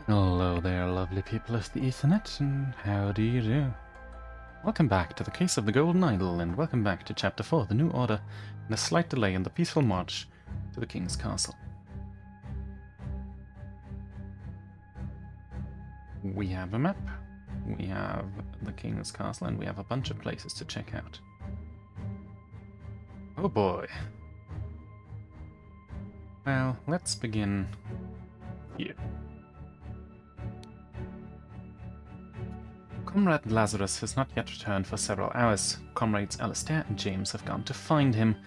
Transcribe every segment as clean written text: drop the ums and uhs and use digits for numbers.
Hello there, lovely people of the Ethernet, and how do you do? Welcome back to the Case of the Golden Idol, and welcome back to Chapter 4, The New Order, and a slight delay in the peaceful march to the King's Castle. We have a map, we have the King's Castle, and we have a bunch of places to check out. Oh boy. Well, let's begin here. Comrade Lazarus has not yet returned for several hours. Comrades Alistair and James have gone to find him.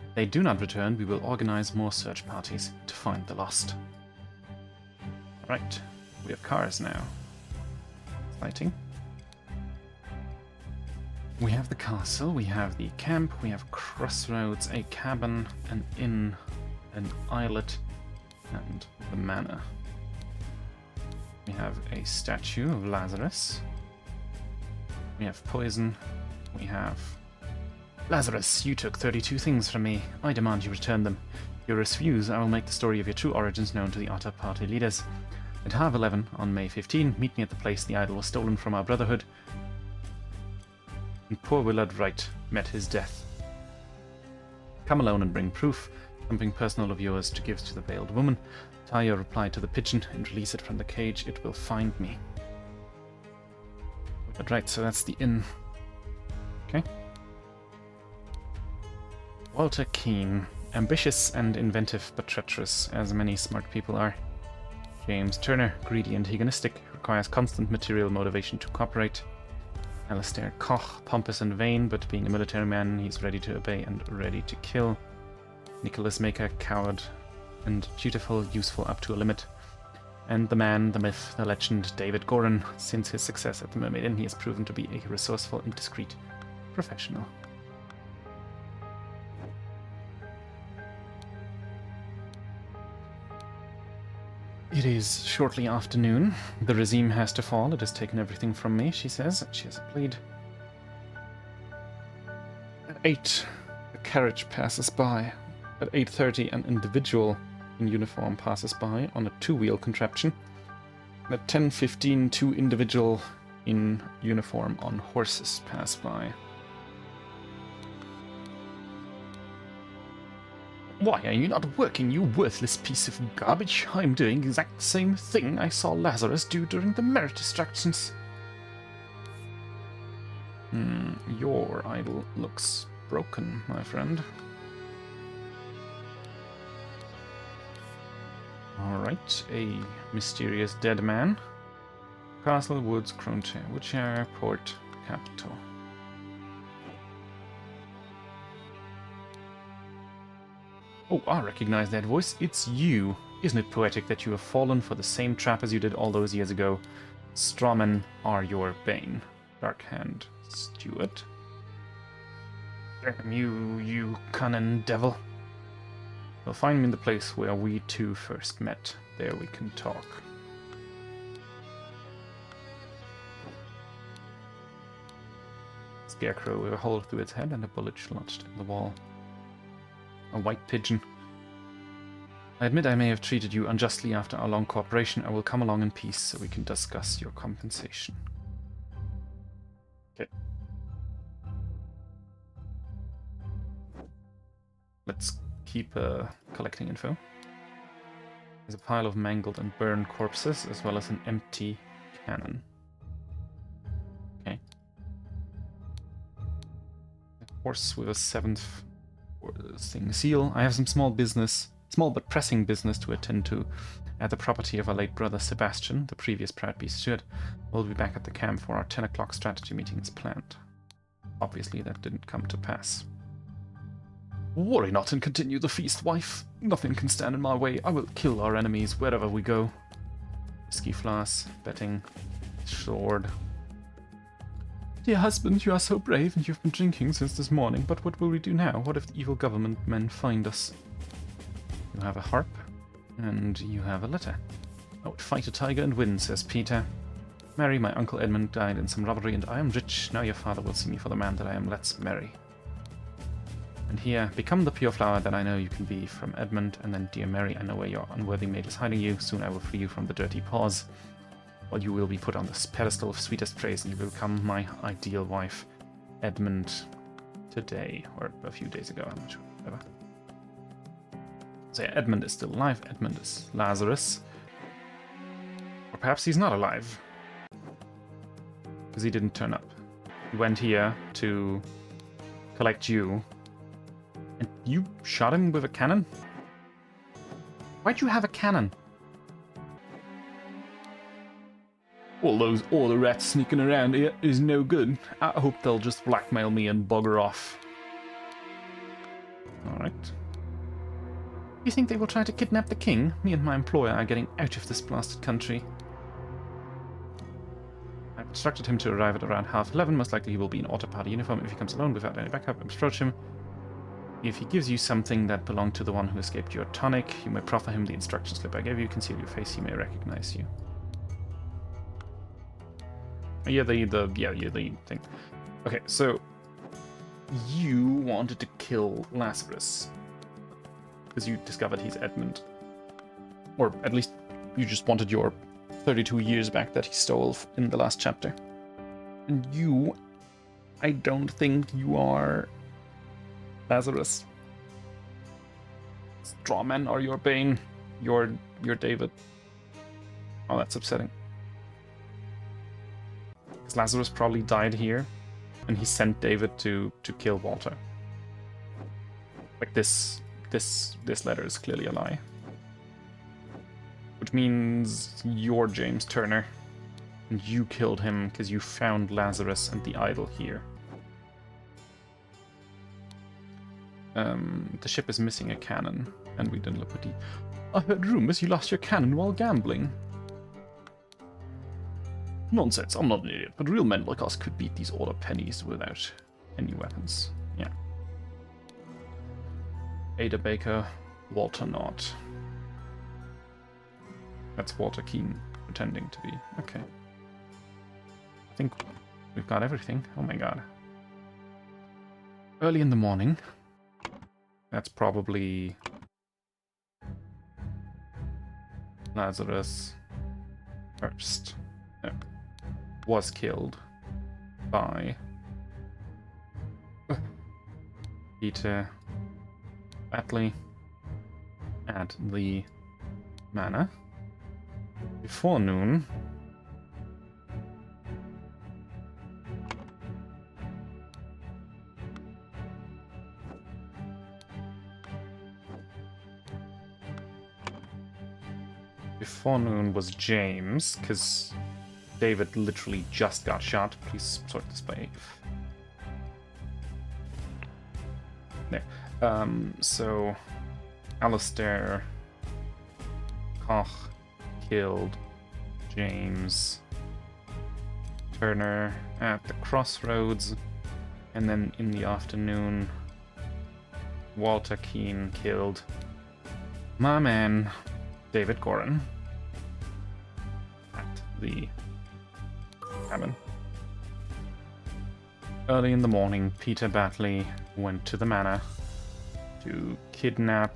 If they do not return, we will organize more search parties to find the lost. Right, we have cars now. Exciting. We have the castle, we have the camp, we have crossroads, a cabin, an inn, an islet, and the manor. We have a statue of Lazarus. We have poison. We have... Lazarus, you took 32 things from me. I demand you return them. If you refuse, I will make the story of your true origins known to the Otter Party leaders. At 11:30 on May 15, meet me at the place the idol was stolen from our Brotherhood. And poor Willard Wright met his death. Come alone and bring proof. Something personal of yours to give to the veiled woman. Tie your reply to the pigeon and release it from the cage. It will find me. But right, so that's the inn. Okay. Walter Keane. Ambitious and inventive, but treacherous, as many smart people are. James Turner. Greedy and hedonistic. Requires constant material motivation to cooperate. Alistair Koch. Pompous and vain, but being a military man, he's ready to obey and ready to kill. Nicholas Maker. Coward and dutiful, useful up to a limit. And the man, the myth, the legend, David Goran. Since his success at the Mermaid Inn, he has proven to be a resourceful and discreet professional. It is shortly afternoon. The regime has to fall. It has taken everything from me, she says. She has a plead. At 8, a carriage passes by. At 8:30, an individual in uniform passes by on a two-wheel contraption. And at 10:15, two individuals in uniform on horses pass by. Why are you not working, you worthless piece of garbage? I'm doing the exact same thing I saw Lazarus do during the merit distractions. Your idol looks broken, my friend. Alright, a mysterious dead man. Castle, Woods, Cronte, Woodshire, Port, Capital. Oh, I recognize that voice. It's you. Isn't it poetic that you have fallen for the same trap as you did all those years ago? Strawmen are your bane. Darkhand Stewart. Damn you, you cunning devil. You'll find me in the place where we two first met. There we can talk. Scarecrow with a hole through its head and a bullet lodged in the wall. A white pigeon. I admit I may have treated you unjustly after our long cooperation. I will come along in peace so we can discuss your compensation. Okay. Let's keep collecting info. There's a pile of mangled and burned corpses, as well as an empty cannon. Okay. A horse with a 7th thing seal. I have some small but pressing business to attend to at the property of our late brother Sebastian, the previous Proud Beast steward. We'll be back at the camp for our 10 o'clock strategy meeting as planned. Obviously that didn't come to pass. Worry not and continue the feast, wife. Nothing can stand in my way. I will kill our enemies wherever we go. Whiskey flask, betting, sword. Dear husband, you are so brave and you've been drinking since this morning, but what will we do now? What if the evil government men find us? You have a harp, and you have a letter. I would fight a tiger and win, says Peter. Mary, my uncle Edmund died in some robbery, and I am rich. Now your father will see me for the man that I am. Let's marry. And here, become the pure flower that I know you can be from Edmund, and then, dear Mary, I know where your unworthy maid is hiding you. Soon I will free you from the dirty paws, while you will be put on this pedestal of sweetest praise, and you will become my ideal wife, Edmund, today, or a few days ago, I'm not sure, whatever. So yeah, Edmund is still alive, Edmund is Lazarus. Or perhaps he's not alive, because he didn't turn up. He went here to collect you, and you shot him with a cannon? Why'd you have a cannon? All the rats sneaking around here is no good. I hope they'll just blackmail me and bugger off. Alright. You think they will try to kidnap the king? Me and my employer are getting out of this blasted country. I've instructed him to arrive at around 11:30. Most likely he will be in auto party uniform. If he comes alone without any backup, approach him. If he gives you something that belonged to the one who escaped your tonic, you may proffer him the instruction slip I gave you. Conceal your face, he may recognize you. Yeah, the thing. Okay, so you wanted to kill Lazarus because you discovered he's Edmund, or at least you just wanted your 32 years back that he stole in the last chapter. And you, I don't think you are Lazarus. Strawmen are your bane. You're David. Oh, that's upsetting. Because Lazarus probably died here, and he sent David to kill Walter. Like this letter is clearly a lie. Which means you're James Turner, and you killed him because you found Lazarus and the idol here. The ship is missing a cannon, and we didn't look at the... I heard rumors you lost your cannon while gambling. Nonsense, I'm not an idiot, but real men like us could beat these order pennies without any weapons. Yeah. Ada Baker, Walter Knott. That's Walter Keane pretending to be. Okay. I think we've got everything. Oh my god. Early in the morning. That's probably Lazarus first. No. Was killed by Peter Batley at the manor before noon. Before noon was James, because David literally just got shot. Please sort this by... There. So Alistair Koch killed James Turner at the crossroads, and then in the afternoon Walter Keane killed my man David Goran at the cabin. Early in the morning, Peter Batley went to the manor to kidnap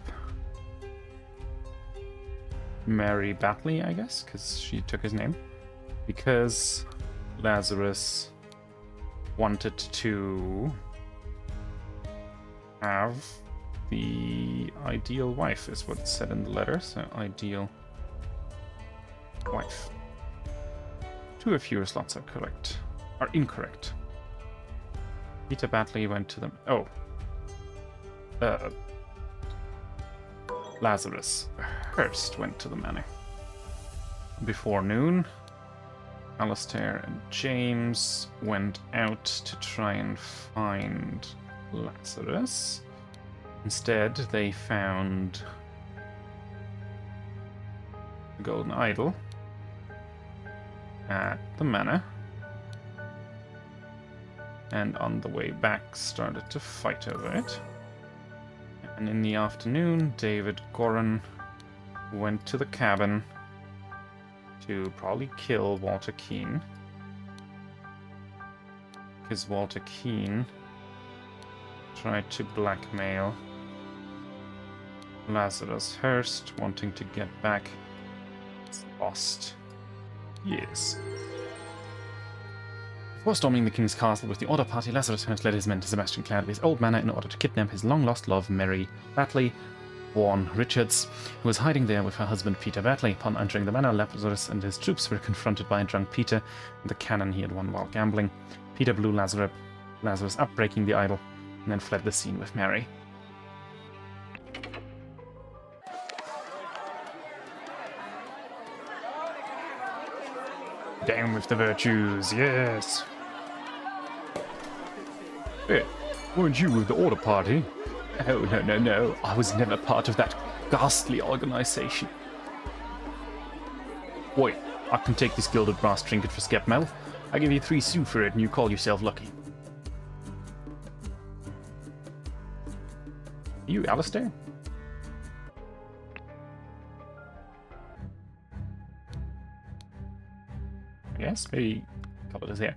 Mary Batley, I guess, because she took his name, because Lazarus wanted to have the ideal wife, is what it said in the letter. So ideal wife. Two of your slots are incorrect. Peter Batley went to them. Oh. Lazarus Hurst went to the manor. Before noon, Alistair and James went out to try and find Lazarus. Instead, they found the golden idol at the manor, and on the way back started to fight over it. And in the afternoon, David Goran went to the cabin to probably kill Walter Keane, because Walter Keane Tried to blackmail Lazarus Hurst, wanting to get back. It's lost. Yes. Before storming the king's castle with the Order party, Lazarus Hurst led his men to Sebastian Cladby's old manor in order to kidnap his long-lost love, Mary Batley, Vaughan Richards, who was hiding there with her husband Peter Batley. Upon entering the manor, Lazarus and his troops were confronted by a drunk Peter and the cannon he had won while gambling. Peter blew Lazarus up, breaking the idol, and then fled the scene with Mary. Down with the virtues, yes! Hey, weren't you with the Order party? Oh, no. I was never part of that ghastly organization. Wait, I can take this gilded brass trinket for Skepmel. I give you 3 sous for it and you call yourself lucky. You, Alistair? Yes, maybe a couple of here.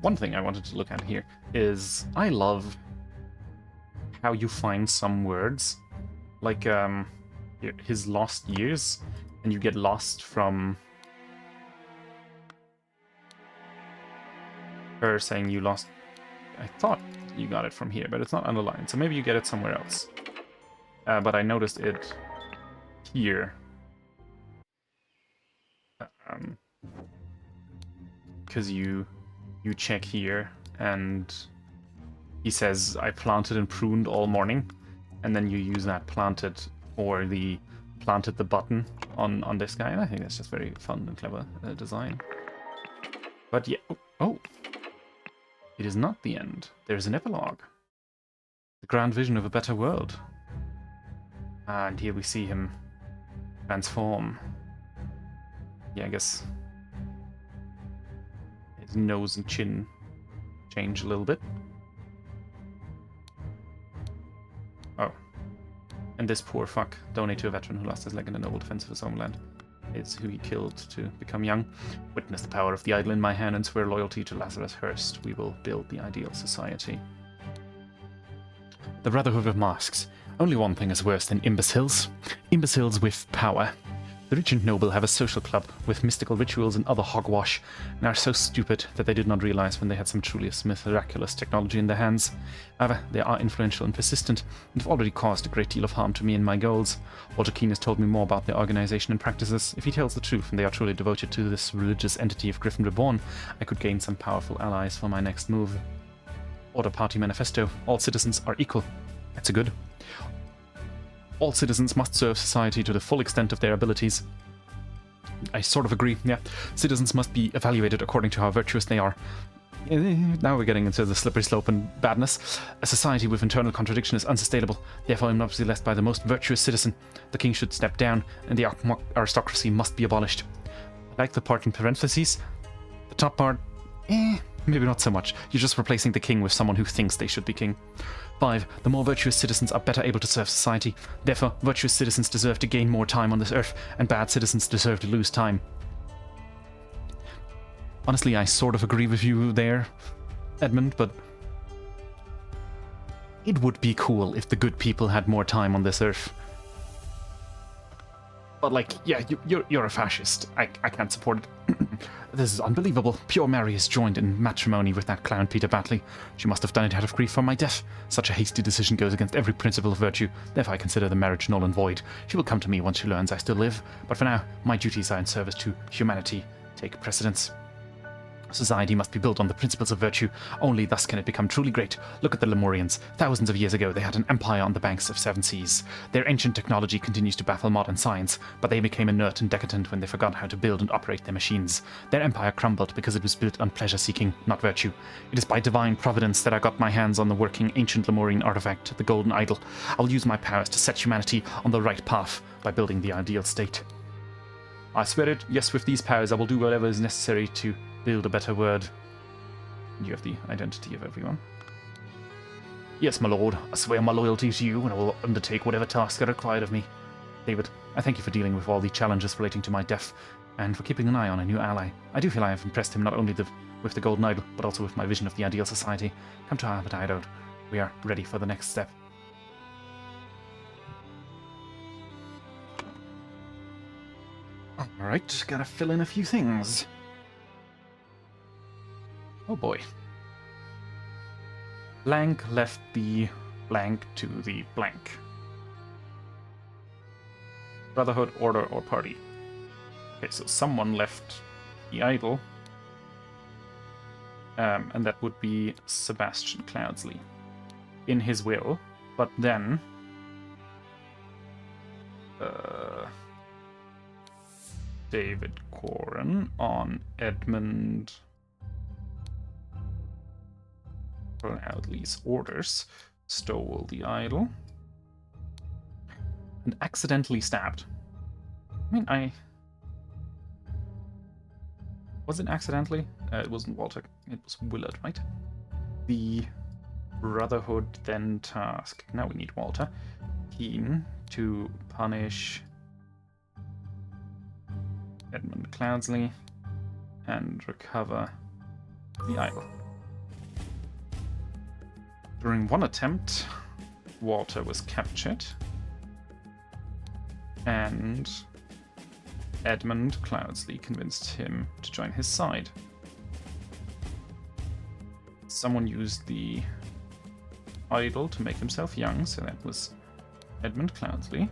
One thing I wanted to look at here is I love how you find some words, like his lost years, and you get lost from her saying you lost. I thought you got it from here, but it's not underlined, so maybe you get it somewhere else. But I noticed it here. Because you check here, and he says, I planted and pruned all morning, and then you use that planted for the planted the button on this guy, and I think that's just very fun and clever design. But yeah, oh, it is not the end. There is an epilogue. The grand vision of a better world. And here we see him transform. Yeah, I guess his nose and chin change a little bit. Oh. And this poor fuck, donate to a veteran who lost his leg in a noble defense of his homeland, is who he killed to become young. Witness the power of the idol in my hand and swear loyalty to Lazarus Hurst. We will build the ideal society. The Brotherhood of Masks. Only one thing is worse than imbeciles. Imbeciles with power. The rich and noble have a social club with mystical rituals and other hogwash, and are so stupid that they did not realize when they had some truly miraculous technology in their hands. However, they are influential and persistent, and have already caused a great deal of harm to me and my goals. Walter Keane has told me more about their organization and practices. If he tells the truth and they are truly devoted to this religious entity of Griffin Reborn, I could gain some powerful allies for my next move. Order Party Manifesto. All citizens are equal. That's a good. All citizens must serve society to the full extent of their abilities. I sort of agree, yeah. Citizens must be evaluated according to how virtuous they are. Now we're getting into the slippery slope and badness. A society with internal contradiction is unsustainable. Therefore, I'm obviously led by the most virtuous citizen. The king should step down, and the aristocracy must be abolished. I like the part in parentheses. The top part, maybe not so much. You're just replacing the king with someone who thinks they should be king. 5. The more virtuous citizens are better able to serve society. Therefore, virtuous citizens deserve to gain more time on this earth, and bad citizens deserve to lose time. Honestly, I sort of agree with you there, Edmund, but it would be cool if the good people had more time on this earth. But like, yeah, you're a fascist. I can't support it. This is unbelievable. Pure Mary is joined in matrimony with that clown Peter Batley. She must have done it out of grief for my death. Such a hasty decision goes against every principle of virtue. Therefore I consider the marriage null and void. She will come to me once she learns I still live. But for now, my duties are in service to humanity. Take precedence. Society must be built on the principles of virtue. Only thus can it become truly great. Look at the Lemurians. Thousands of years ago, they had an empire on the banks of 7 seas. Their ancient technology continues to baffle modern science, but they became inert and decadent when they forgot how to build and operate their machines. Their empire crumbled because it was built on pleasure-seeking, not virtue. It is by divine providence that I got my hands on the working ancient Lemurian artifact, the Golden Idol. I'll use my powers to set humanity on the right path by building the ideal state. I swear it, yes, with these powers I will do whatever is necessary to build a better world. You have the identity of everyone. Yes, my lord, I swear my loyalty to you, and I will undertake whatever tasks are required of me. David, I thank you for dealing with all the challenges relating to my death, and for keeping an eye on a new ally. I do feel I have impressed him not only with the Golden Idol, but also with my vision of the ideal society. Come to our hideout we are ready for the next step. Alright, gotta fill in a few things. Oh boy. Blank left the blank to the blank. Brotherhood, order, or party. Okay, so someone left the idol. And that would be Sebastian Cloudsley. In his will. But then... David Coren on Edmund Cloudsley's orders stole the idol and accidentally stabbed. I mean, was it accidentally? It wasn't Walter, it was Willard, right? The Brotherhood then tasked, now we need Walter, Keen to punish Edmund Cloudsley and recover the idol. During one attempt, Walter was captured, and Edmund Cloudsley convinced him to join his side. Someone used the idol to make himself young, so that was Edmund Cloudsley,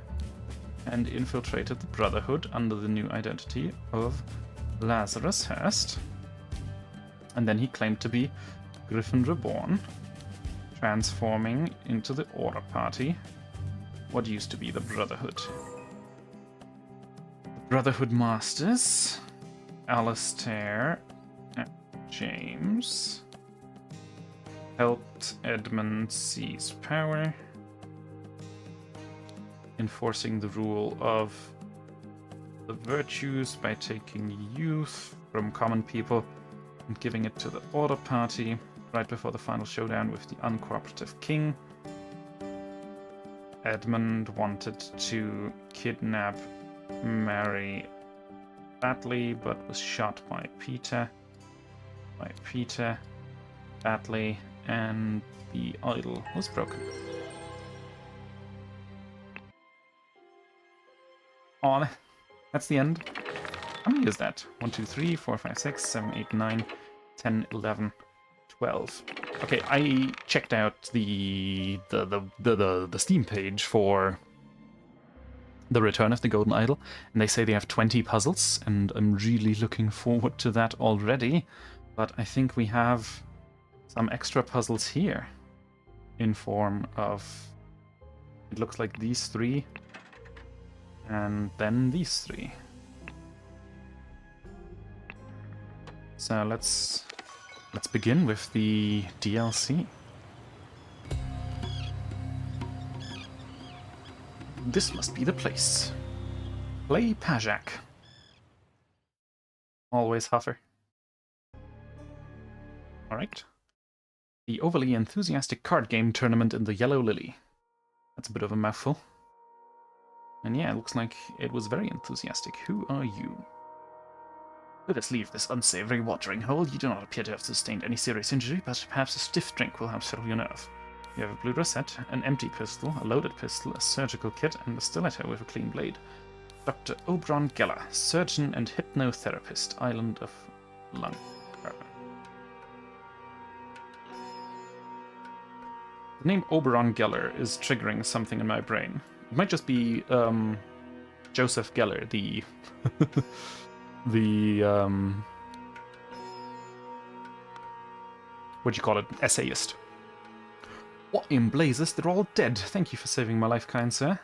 and infiltrated the Brotherhood under the new identity of Lazarus Hurst. And then he claimed to be Griffin Reborn, transforming into the Order Party, what used to be the Brotherhood. The Brotherhood Masters, Alistair and James, helped Edmund seize power, enforcing the rule of the virtues by taking youth from common people and giving it to the Order Party right before the final showdown with the uncooperative king. Edmund wanted to kidnap Mary Batley, but was shot by Peter. Batley, and the idol was broken. On. That's the end. How many is that? 1, 2, 3, 4, 5, 6, 7, 8, 9, 10, 11, 12. Okay, I checked out the Steam page for The Return of the Golden Idol, and they say they have 20 puzzles, and I'm really looking forward to that already. But I think we have some extra puzzles here in form of, it looks like these 3. And then these 3. So let's begin with the DLC. This must be the place. Play Pajak. Always Huffer. Alright. The overly enthusiastic card game tournament in the Yellow Lily. That's a bit of a mouthful. And yeah, it looks like it was very enthusiastic. Who are you? Let us leave this unsavory watering hole. You do not appear to have sustained any serious injury, but perhaps a stiff drink will help settle your nerve. You have a blue rosette, an empty pistol, a loaded pistol, a surgical kit, and a stiletto with a clean blade. Dr. Oberon Geller, surgeon and hypnotherapist, Island of Lung. The name Oberon Geller is triggering something in my brain. It might just be Joseph Geller, the what do you call it, essayist. What in blazes? They're all dead. Thank you for saving my life, kind sir.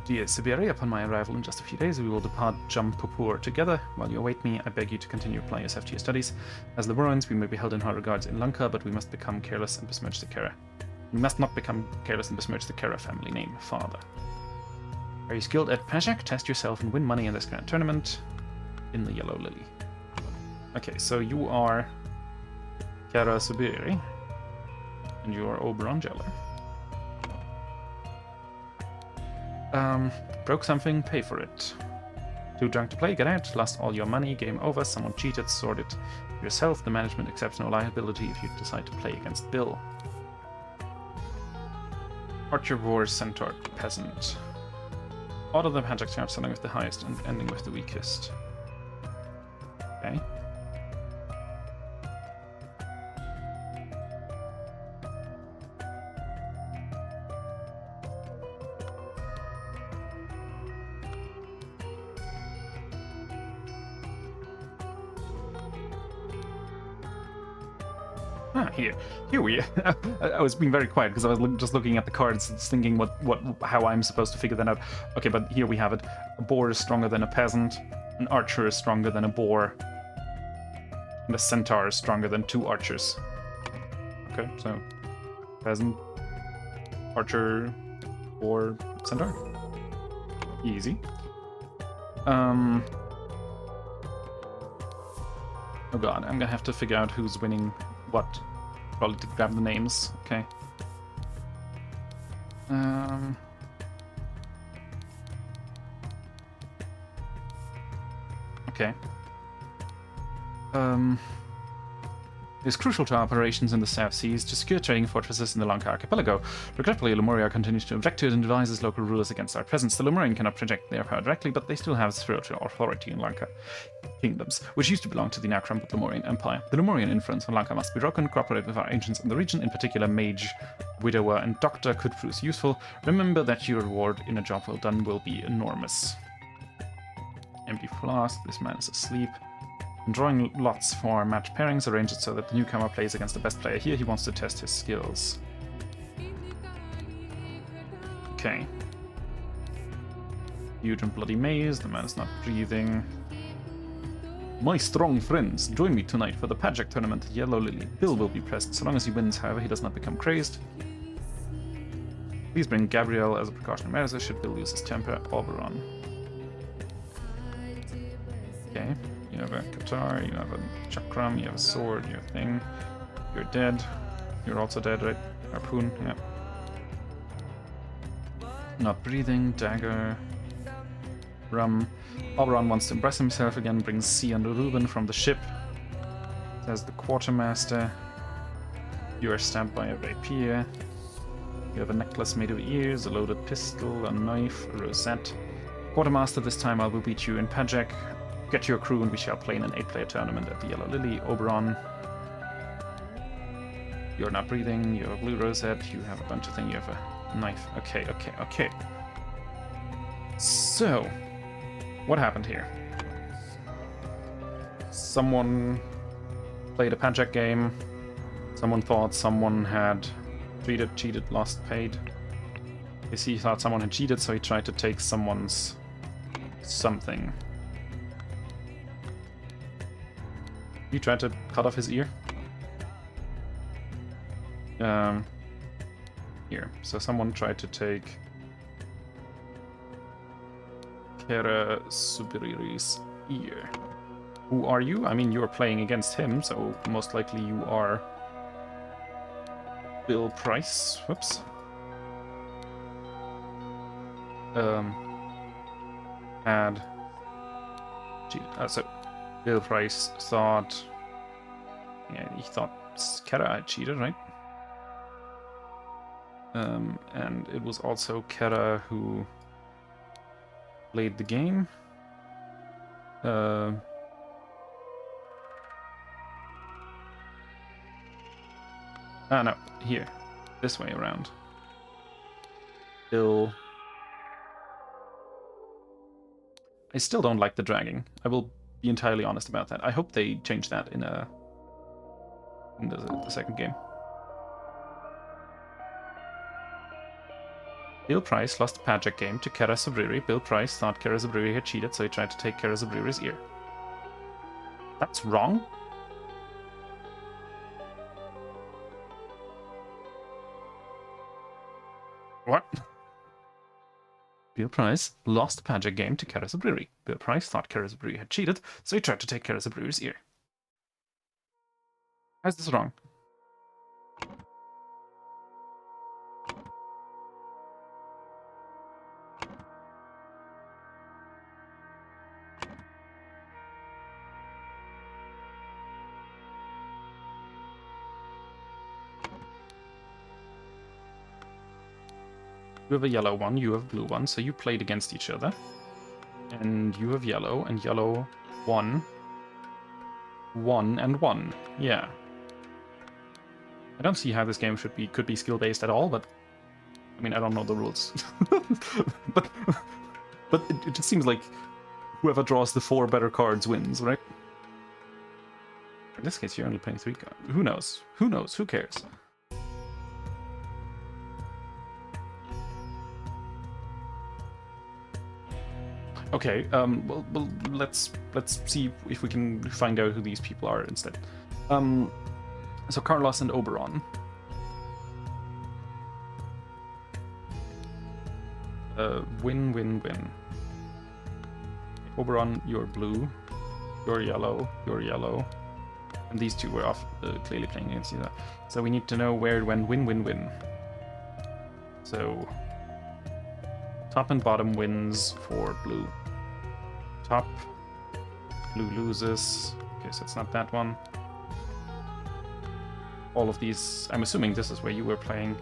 Dear Siberi, upon my arrival in just a few days, we will depart Jampur together. While you await me, I beg you to continue applying yourself to your studies. As Laborans, we may be held in high regards in Lanka, but we must become careless and besmirch the Kara. We must not become careless and besmirch the Kara family name, father. Are you skilled at Pajak? Test yourself and win money in this grand tournament in the Yellow Lily. Okay, so you are Kara Subiri, and you are Oberon Geller. Broke something, pay for it. Too drunk to play, get out. Lost all your money, game over. Someone cheated, sort it yourself. The management accepts no liability if you decide to play against Bill. Archer, War, Centaur, Peasant. All of the magic are starting with the highest and ending with the weakest. Okay. Here we. I was being very quiet because I was just looking at the cards, thinking how I'm supposed to figure that out. Okay, but here we have it. A boar is stronger than a peasant. An archer is stronger than a boar. And a centaur is stronger than 2 archers. Okay, so peasant, archer, boar, centaur. Easy. Oh god, I'm gonna have to figure out who's winning what. Probably to grab the names. Okay. Okay. It is crucial to our operations in the South Seas to secure trading fortresses in the Lanka archipelago. Regretfully, Lemuria continues to object to it and devises local rulers against our presence. The Lemurian cannot project their power directly, but they still have spiritual authority in Lanka kingdoms, which used to belong to the now crumbled Lemurian Empire. The Lemurian influence on Lanka must be broken. Cooperate with our agents in the region, in particular Mage, Widower, and Doctor could prove useful. Remember that your reward in a job well done will be enormous. Empty flask. This man is asleep. I'm drawing lots for match pairings. Arrange it so that the newcomer plays against the best player here. He wants to test his skills. Okay. Huge and bloody maze. The man is not breathing. My strong friends, join me tonight for the Pajak tournament at Yellow Lily. Bill will be present. So long as he wins, however, he does not become crazed. Please bring Gabrielle as a precautionary measure should Bill lose his temper. Oberon. Okay. You have a Qatar, you have a Chakram, you have a sword, you have a thing. You're dead. You're also dead, right? Harpoon, yeah. Not breathing, dagger. Rum. Oberon wants to impress himself again, brings C and Ruben from the ship. Says the quartermaster. You are stabbed by a rapier. You have a necklace made of ears, a loaded pistol, a knife, a rosette. Quartermaster, this time I will beat you in Pajak. Get your crew and we shall play in an 8-player tournament at the Yellow Lily. Oberon. You're not breathing, you have a blue rosette, you have a bunch of things, you have a knife. Okay. So, what happened here? Someone played a Pajak game. Someone thought someone had cheated, lost, paid. He thought someone had cheated, so he tried to take someone's something. He tried to cut off his ear. Here. So someone tried to take Kera Subiriri's ear. Who are you? I mean, you're playing against him, so most likely you are Bill Price. Whoops. So Bill Price thought... Yeah, he thought Kera had cheated, right? And it was also Kera who played the game. No, here. This way around. Bill... I still don't like the dragging. I will be entirely honest about that. I hope they change that in the second game. Bill Price lost the Pajak game to Kera Sabriri. Bill Price thought Kera Sabriri had cheated, so he tried to take Kera Sabriri's ear. That's wrong. What? Bill Price lost the Pajak game to Kera Sabriri. Bill Price thought Kera Sabriri had cheated, so he tried to take Kera Sabriri's ear. How's this wrong? You have a yellow one, you have blue one, so you played against each other. And you have yellow, and yellow 1, 1, and 1. Yeah. I don't see how this game could be skill-based at all, but I mean, I don't know the rules. but it just seems like whoever draws the 4 better cards wins, right? In this case, you're only playing 3 cards. Who knows? Who knows? Who cares? Okay, well, let's see if we can find out who these people are instead. So Carlos and Oberon. Win, win, win. Oberon, you're blue. You're yellow. And these two were off clearly playing against each other. So we need to know where, when, win, win, win. So top and bottom wins for blue. Top, blue loses. Okay, so it's not that one. All of these, I'm assuming this is where you were playing.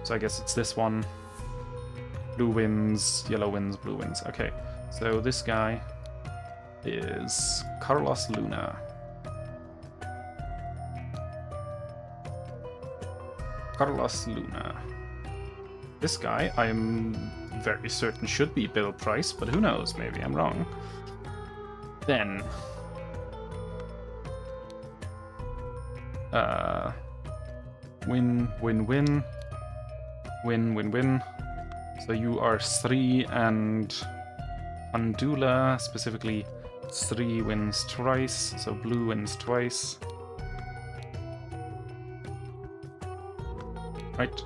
So I guess it's this one. Blue wins, yellow wins, blue wins. Okay, so this guy is Carlos Luna. Carlos Luna. This guy, I'm very certain should be Bill Price, but who knows, maybe I'm wrong. Then... win, win, win. Win, win, win. So you are Sri and Pandula, specifically Sri wins twice, so blue wins twice. Right?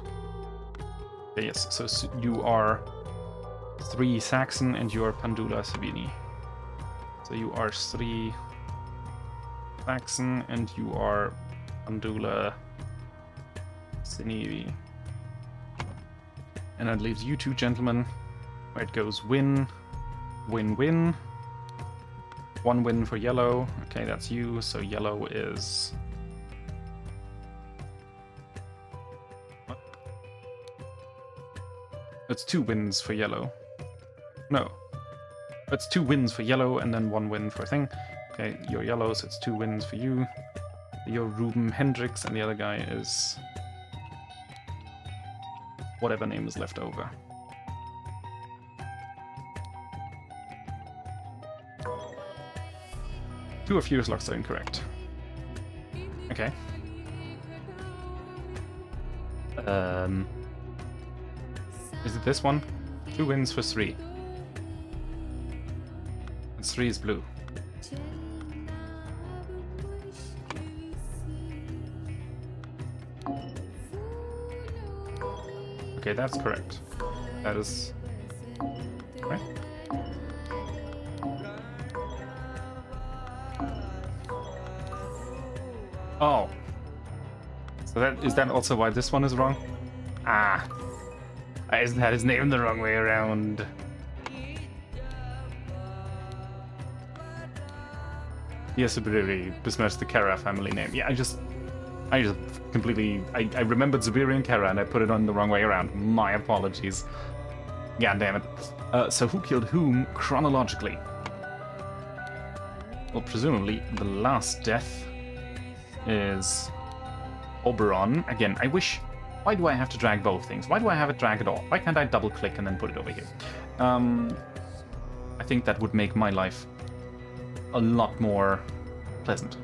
Okay, yes, so you are 3 Saxon and you are Pandula Savini. So you are 3 Saxon and you are Pandula Sinivi. And that leaves you two gentlemen, where it goes win, win, win. 1 win for yellow. Okay, that's you, so yellow is... It's 2 wins for yellow. No. It's 2 wins for yellow and then 1 win for thing. Okay, you're yellow, so it's 2 wins for you. You're Ruben Hendricks, and the other guy is... whatever name is left over. Two of yours locks are incorrect. Okay. Is it this one? 2 wins for 3. And 3 is blue. Okay, that's correct. That is... right? Oh. So is that also why this one is wrong? Ah. I had his name the wrong way around. Yes, Zubiri besmirched the Kara family name. Yeah, I just completely... I remembered Zubiri and Kara and I put it on the wrong way around. My apologies. God damn it. So who killed whom chronologically? Well, presumably the last death is Oberon. Again, I wish... Why do I have to drag both things? Why do I have it drag it all? Why can't I double click and then put it over here? I think that would make my life a lot more pleasant.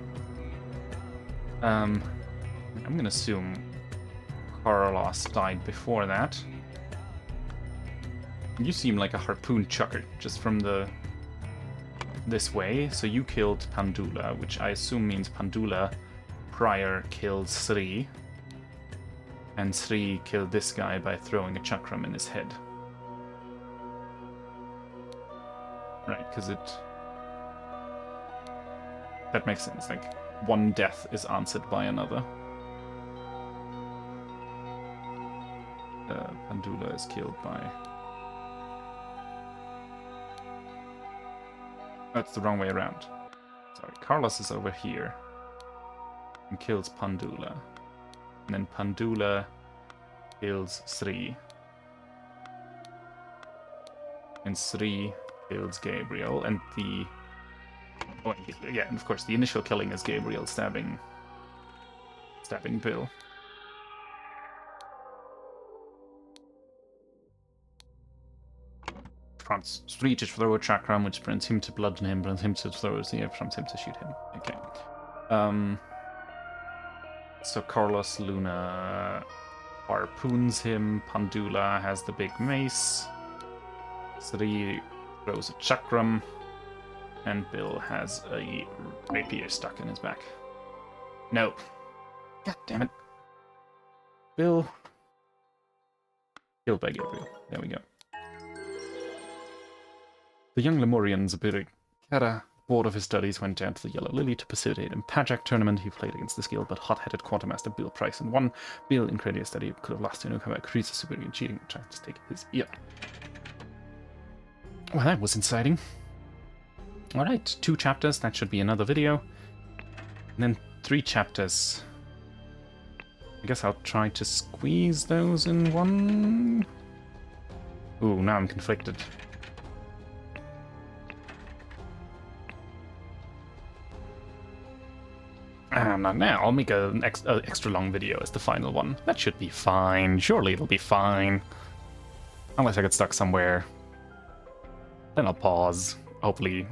I'm gonna assume Carlos died before that. You seem like a harpoon chucker just from this way. So you killed Pandula, which I assume means Pandula prior killed Sri. And Sri killed this guy by throwing a chakram in his head. Right, because that makes sense. Like, one death is answered by another. Pandula is killed by... That's the wrong way around. Sorry, Carlos is over here. And kills Pandula. And then Pandula kills Sri. And Sri kills Gabriel, and the... Oh, yeah, and of course, the initial killing is Gabriel stabbing Bill. Prompts Sri to throw a chakram, which prompts him to bludgeon him, prompts him to throw a prompts him to shoot him. Okay. So Carlos Luna harpoons him, Pandula has the big mace, Sri throws a chakram, and Bill has a rapier stuck in his back. No. God damn it. Bill. Killed by Gabriel. There we go. The young Lemurian Zabirikara, bored of his studies, went down to the Yellow Lily to participate in Pajak tournament. He played against the skilled but hot-headed Quartermaster Bill Price and won. Bill, incredulous that he could have lost to Nukama, accused the Siberian cheating and tried to take his ear. Well, that was exciting. Alright, 2 chapters, that should be another video. And then 3 chapters. I guess I'll try to squeeze those in one. Ooh, now I'm conflicted. Not now. I'll make an extra long video as the final one. That should be fine. Surely it'll be fine. Unless I get stuck somewhere. Then I'll pause. Hopefully